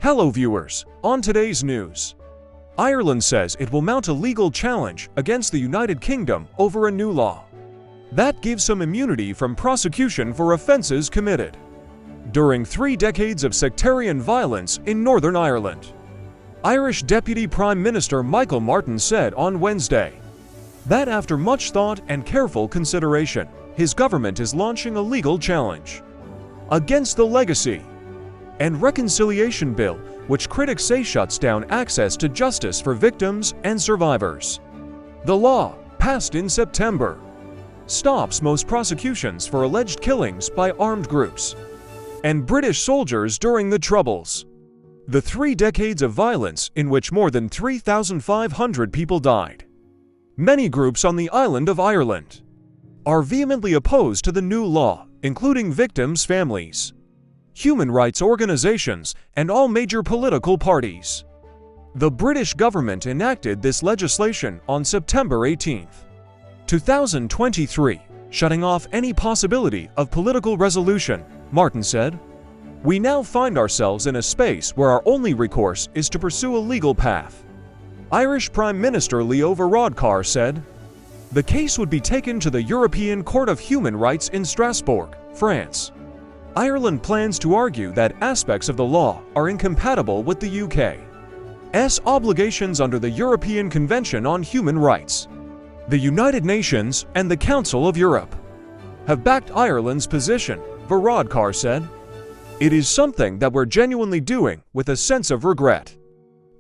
Hello viewers, on today's news. Ireland says it will mount a legal challenge against the United Kingdom over a new law that gives some immunity from prosecution for offences committed during 3 decades of sectarian violence in Northern Ireland. Irish Deputy Prime Minister Michael Martin said on Wednesday that after much thought and careful consideration, his government is launching a legal challenge against the Legacy and Reconciliation Bill, which critics say shuts down access to justice for victims and survivors. The law, passed in September, stops most prosecutions for alleged killings by armed groups and British soldiers during the Troubles. The 3 decades of violence in which more than 3,500 people died. Many groups on the island of Ireland are vehemently opposed to the new law, including victims' families, human rights organizations, and all major political parties. The British government enacted this legislation on September 18, 2023, shutting off any possibility of political resolution, Martin said. We now find ourselves in a space where our only recourse is to pursue a legal path, Irish Prime Minister Leo Varadkar said. The case would be taken to the European Court of Human Rights in Strasbourg, France. Ireland plans to argue that aspects of the law are incompatible with the UK's obligations under the European Convention on Human Rights. The United Nations and the Council of Europe have backed Ireland's position, Varadkar said. It is something that we're genuinely doing with a sense of regret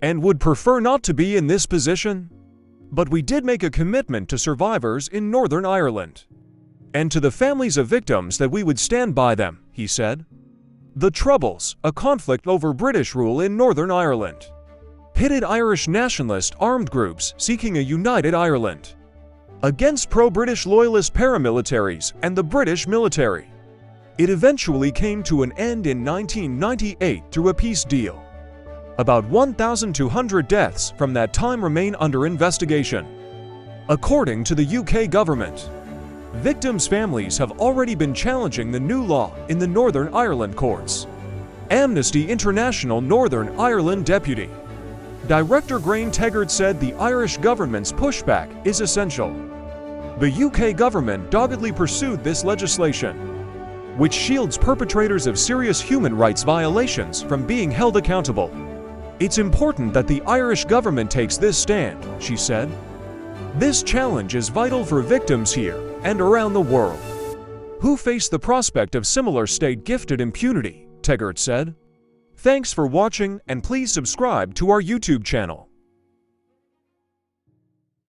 and would prefer not to be in this position. But we did make a commitment to survivors in Northern Ireland and to the families of victims that we would stand by them, he said. The Troubles, a conflict over British rule in Northern Ireland, pitted Irish nationalist armed groups seeking a united Ireland against pro-British loyalist paramilitaries and the British military. It eventually came to an end in 1998 through a peace deal. About 1,200 deaths from that time remain under investigation. According to the UK government, victims' families have already been challenging the new law in the Northern Ireland courts. Amnesty International Northern Ireland Deputy Director Graeme Taggart said the Irish government's pushback is essential. The UK government doggedly pursued this legislation, which shields perpetrators of serious human rights violations from being held accountable. It's important that the Irish government takes this stand, she said. This challenge is vital for victims here and around the world who face the prospect of similar state-gifted impunity, Taggart said. Thanks for watching, and please subscribe to our YouTube channel.